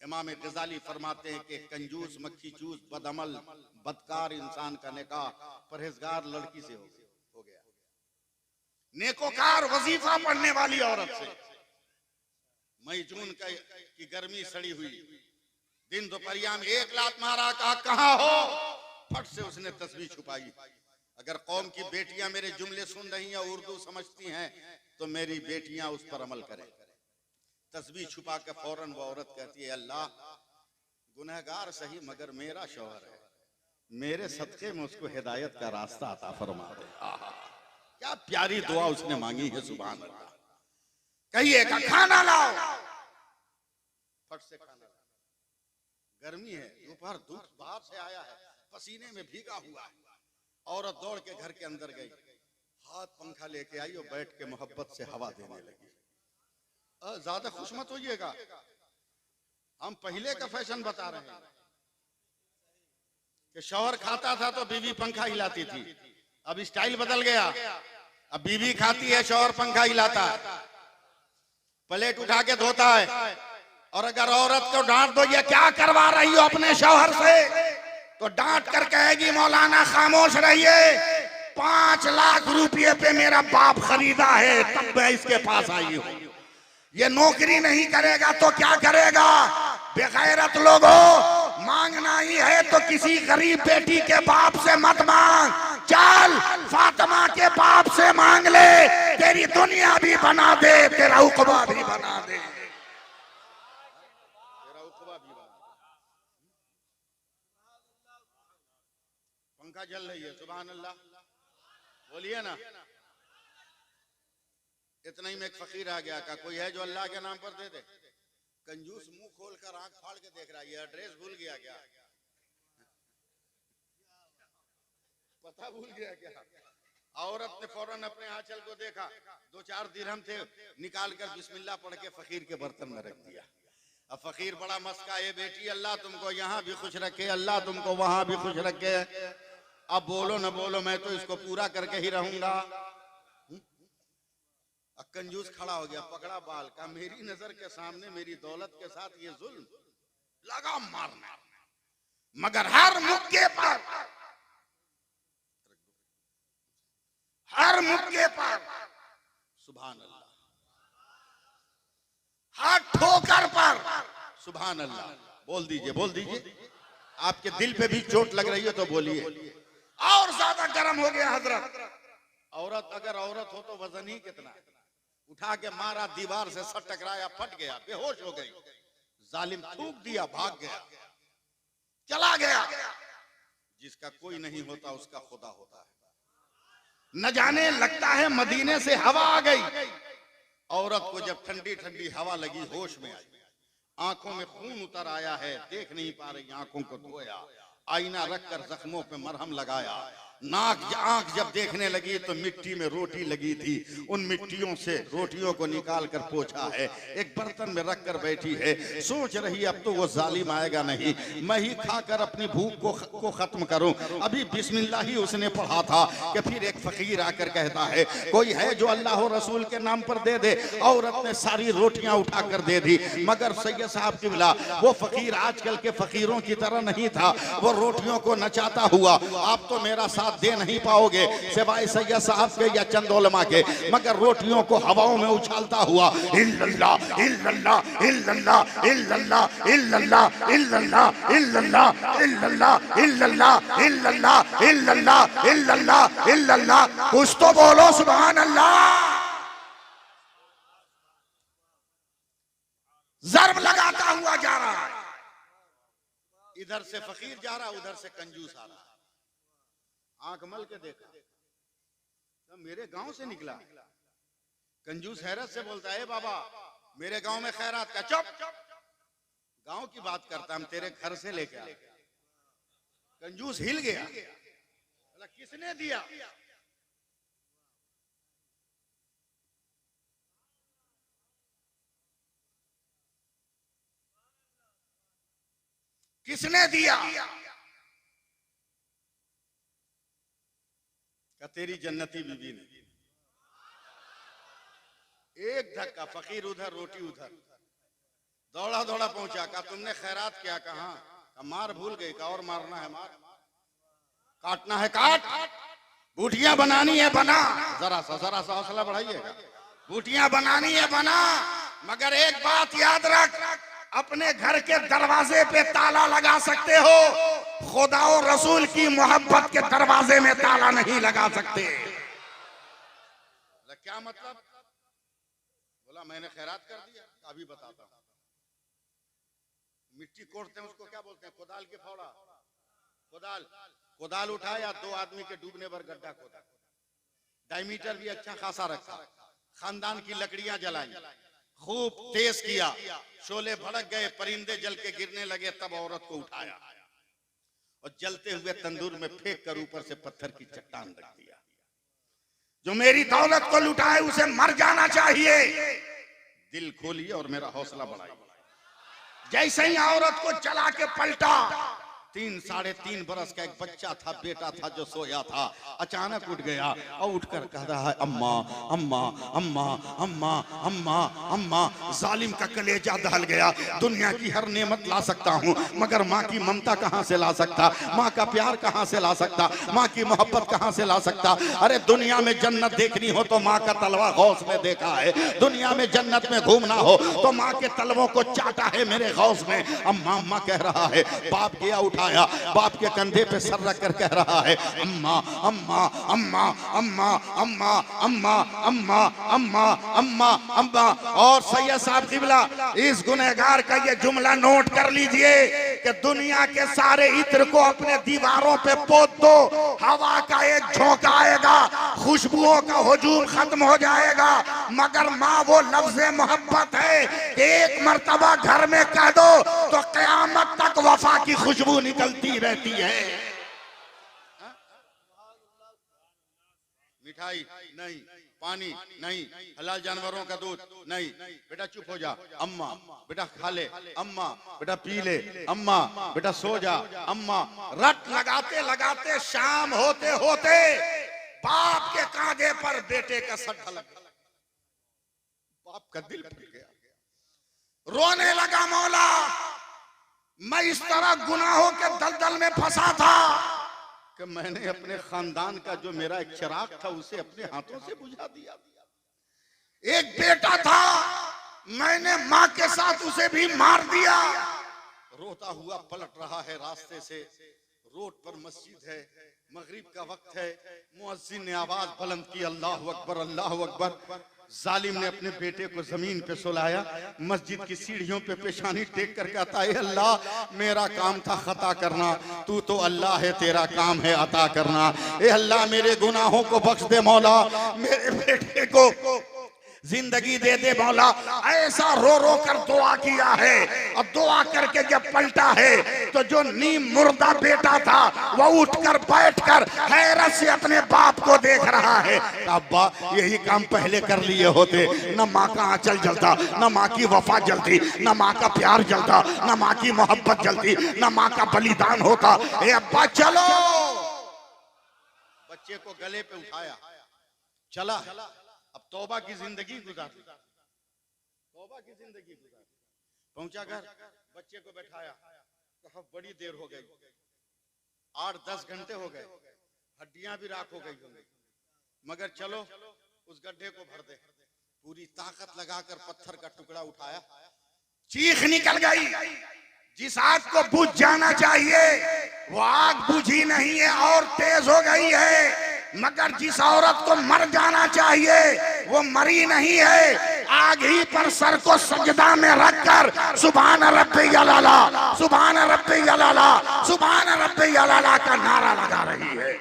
इमाम गजाली फरमाते हैं कि कंजूस, मक्खी चूस, बदअमल, बदकार इंसान का निकाह परहेजगार लड़की से हो गया, नेकोकार वजीफा पढ़ने वाली औरत से। मई जून की गर्मी सड़ी हुई, दिन दोपहरिया में एक लात मारा, कहा कहां हो, फट से उसने तस्बीह छुपाई। अगर कौम की बेटियां मेरे जुमले सुन रही हैं, उर्दू समझती हैं, तो मेरी बेटियां उस पर अमल करें। तस्बीह छुपा के फौरन वो औरत कहती है, अल्लाह गुनहगार सही मगर मेरा शौहर है, मेरे सदके में उसको हिदायत का रास्ता अता फरमा दे। क्या प्यारी दुआ उसने मांगी है, सुभान अल्लाह। कहिए का खाना लाओ, फट से खाना लाओ। गर्मी है, दोपहर धूप बाहर से आया है, पसीने में भीगा हुआ है। औरत दौड़ के घर के अंदर गई, हाथ पंखा लेके आई और बैठ के मोहब्बत से हवा देने लगी। ज्यादा खुश मत होइएगा, हम पहले का फैशन बता रहे हैं कि शौहर खाता था तो बीवी पंखा हिलाती थी। अब स्टाइल बदल गया, अब बीवी खाती है, शौहर पंखा हिलाता है, प्लेट उठा के धोता है। और अगर औरत को डांट दो, ये क्या करवा रही हो अपने शौहर से, तो डांट कर कहेगी, मौलाना खामोश रहिए, 5 लाख रुपये पे मेरा बाप खरीदा है, तब मैं इसके पास आई हूं। ये नौकरी नहीं करेगा तो क्या करेगा? बेगैरत लोगों, मांगना ही है तो किसी गरीब बेटी के बाप से मत मांग, चल फातिमा के बाप से मांग ले, तेरी दुनिया भी बना दे, तेरा उकबा भी बना दे, तेरा उकबा भी बना दे। पंखा जल रही है, सुभान अल्लाह, बोलिए ना। इतना ही में एक फकीर आ गया, का कोई है जो अल्लाह के नाम पर दे दे? कंजूस मुंह खोलकर आंख फाड़ के देख रहा है, ये एड्रेस भूल गया क्या, पता भूल गया क्या? औरत ने फौरन अपने आंचल को देखा, 2-4 दिरहम थे, निकाल कर बिस्मिल्लाह पढ़ के फकीर के बर्तन में रख दिया। अब फकीर बड़ा मस्का, ये बेटी अल्लाह तुमको यहाँ भी खुश रखे, अल्लाह तुमको वहां भी खुश रखे, अब बोलो न बोलो मैं तो इसको पूरा करके ही रहूंगा। कंजूस खड़ा हो गया, पकड़ा बाल, का मेरी नजर के सामने मेरी दौलत के साथ ये जुल्म, लगा मारना। मगर हर मुक्के पर, हर मुक्के पर सुभान अल्लाह, हर ठोकर पर सुभान अल्लाह। बोल दीजिए, बोल दीजिए, आपके दिल पे भी चोट लग रही है तो बोलिए। और ज्यादा गर्म हो गया हजरत। औरत अगर औरत हो तो वजन ही कितना, उठा के मारा, दीवार से सर टकराया, फट गया, बेहोश हो गई। जालिम थूक दिया, भाग गया, चला गया। जिसका कोई नहीं होता उसका खुदा होता है। न जाने लगता है मदीने से हवा आ गई। औरत को जब ठंडी ठंडी हवा लगी, होश में आई, आंखों में खून उतर आया है, देख नहीं पा रही, आंखों को धोया, आईना रखकर जख्मों पे मरहम लगाया। आंख जब देखने लगी तो मिट्टी में रोटी लगी थी, उन मिट्टियों से रोटियों को निकाल कर पोंछा है, एक बर्तन में रख कर बैठी है, सोच रही अब तो वो जालिम आएगा नहीं, मैं ही खाकर अपनी भूख को खत्म करूं। अभी बिस्मिल्लाह ही उसने पढ़ा था कि फिर एक फकीर आकर कहता है, कोई है जो अल्लाह और रसूल के नाम पर दे दे। औरत ने सारी रोटियां उठा कर दे दी, मगर सैयद साहब की बिला वो फकीर आजकल के फकीरों की तरह नहीं था, वो रोटियों को नचाता हुआ, आप तो मेरा साथ दे नहीं पाओगे सिवाय सैयद साहब के या चंद उलमा के, मगर रोटियों को हवाओं में उछालता हुआ, इल्लल्लाह इल्लल्लाह इल्लल्लाह इल्लल्लाह इल्लल्लाह इल्लल्लाह इल्लल्लाह इल्लल्लाह इल्लल्लाह इल्लल्लाह इल्लल्लाह इल्लल्लाह इल्लल्लाह, कुछ तो बोलो सुभान अल्लाह। ज़र्ब लगाता हुआ जा रहा है, इधर से फकीर जा रहा, उधर से कंजूस आ रहा। आंख मल के देखा तो मेरे गांव से निकला। कंजूस हैरत से बोलता है, बाबा मेरे गांव में खैरात का। चुप, गांव की बात करता, हम तेरे घर से लेके आए। कंजूस हिल गया, बोला किसने दिया? किसने दिया? का तेरी जन्नती बीवी ने। एक धक्का, फकीर उधर रोटी उधर, दौड़ा दौड़ा पहुंचा, कहा तुमने खैरात क्या? कहा मार भूल गई, का और मारना है मार, काटना है काट, बूटियां बनानी है बना। जरा सा हौसला बढ़ाइएगा। बूटियां बनानी है बना, मगर एक बात याद रख, अपने घर के दरवाजे पे ताला लगा सकते हो, खुदा और रसूल की मोहब्बत के दरवाजे में ताला नहीं लगा सकते। क्या मतलब? बोला मैंने खैरात कर दिया। अभी बताता हूं। मिट्टी कोड़ते हैं उसको क्या बोलते हैं? कोदाल के फावड़ा। कोदाल उठाया, 2 आदमी के डूबने पर गड्ढा खोदा, डायमीटर भी अच्छा खासा रखा, खानदान की लकड़ियां जलाई, खूब तेज किया, शोले भड़क गए, परिंदे जल के गिरने लगे, तब औरत को उठाया और जलते हुए तंदूर में फेंक कर ऊपर से पत्थर की चट्टान रख दिया। जो मेरी दौलत को लुटाए उसे मर जाना चाहिए। दिल खोलिए और मेरा हौसला बढ़ाइए। जैसे ही औरत को चला के पलटा, 3 साढ़े 3 बरस का एक बच्चा था, बेटा था, जो सोया था, अचानक उठ गया और उठकर कह रहा है अम्मा अम्मा अम्मा अम्मा अम्मा अम्मा। जालिम का कलेजा दहल गया। दुनिया की हर नेमत ला सकता हूँ, मगर माँ की ममता कहाँ से ला सकता, माँ का प्यार कहाँ से ला सकता, माँ की मोहब्बत कहाँ से ला सकता। अरे दुनिया में जन्नत देखनी हो तो माँ का तलवा गौस में देखा है, दुनिया में जन्नत में घूमना हो तो माँ के तलवों को चाटा है मेरे गौस में। अम्मा अम्मा कह रहा है। बाप गया उठाया, बाप के कंधे पे सर रख कर कह रहा है अम्मा अम्मा अम्मा अम्मा अम्मा अम्मा अम्मा अम्मा अम्मा अम्मा। और सैयद साहब किबला, इस गुनहगार का ये जुमला नोट कर लीजिए कि दुनिया के सारे इत्र को अपने दीवारों पे पोत दो, हवा का एक झोंका आएगा, खुशबुओं का हुजूम खत्म हो जाएगा, मगर माँ वो लफ्ज़े मोहब्बत है कि एक मर्तबा घर में कह दो तो क़यामत तक वफा की खुशबू निकलती रहती है। मिठाई नहीं, पानी नहीं, हलाल जानवरों का दूध नहीं। बेटा चुप हो जा अम्मा, बेटा खा ले अम्मा, बेटा पी ले अम्मा, बेटा सो जा अम्मा। रट लगाते लगाते शाम होते होते बाप के कांधे पर बेटे का सर ढलक गया। बाप का दिल फट गया, रोने लगा, मौला मैं इस तरह गुनाहों के दलदल में फंसा था कि मैंने अपने खानदान का जो मेरा एक चिराग था उसे अपने हाथों से बुझा दिया। एक बेटा था, मैंने माँ के साथ उसे भी मार दिया। रोता हुआ पलट रहा है रास्ते से, रोड पर मस्जिद है, मगरिब का वक्त है, मुअज्जिन ने आवाज बुलंद की अल्लाहु अकबर अल्लाहु अकबर। जालिम ने अपने बेटे को जमीन पे सुलाया, मस्जिद की सीढ़ियों पे पेशानी टेक कर कहता है अल्लाह मेरा काम था खता करना, तू तो अल्लाह है, तेरा काम है अता करना। ए अल्लाह मेरे गुनाहों को बख्श दे मौला, मेरे बेटे को जिंदगी दे दे मौला। ऐसा रो रो कर दुआ किया है और दुआ करके जब पलटा है तो जो नीम मुर्दा बेटा था वो उठकर बैठकर हैरत से अपने बाप को देख रहा है। अब्बा यही काम पहले कर लिए होते, न माँ का आंचल जलता, न माँ की वफा जलती, न माँ का प्यार जलता, न माँ की मोहब्बत जलती, न माँ का बलिदान होता। ए अब्बा चलो, बच्चे को गले पे उठाया, चला, अब तौबा की जिंदगी गुजार, तौबा की जिंदगी गुजार। पहुंचा घर, बच्चे को बैठाया, कहा बड़ी देर हो गई, 8-10 घंटे हो गए, हड्डियां भी राख हो गई होंगी, मगर चलो उस गड्ढे को भर दे। पूरी ताकत लगाकर पत्थर का टुकड़ा उठाया, चीख निकल गई। जिस आग को बुझ जाना चाहिए वो आग बुझी नहीं है और तेज हो गई है, मगर जिस औरत को मर जाना चाहिए वो मरी नहीं है। आग ही पर सर को सजदा में रखकर सुभान रब्बी अलाला, सुभान रब्बी अलाला, सुभान रब्बी अलाला का नारा लगा रही है।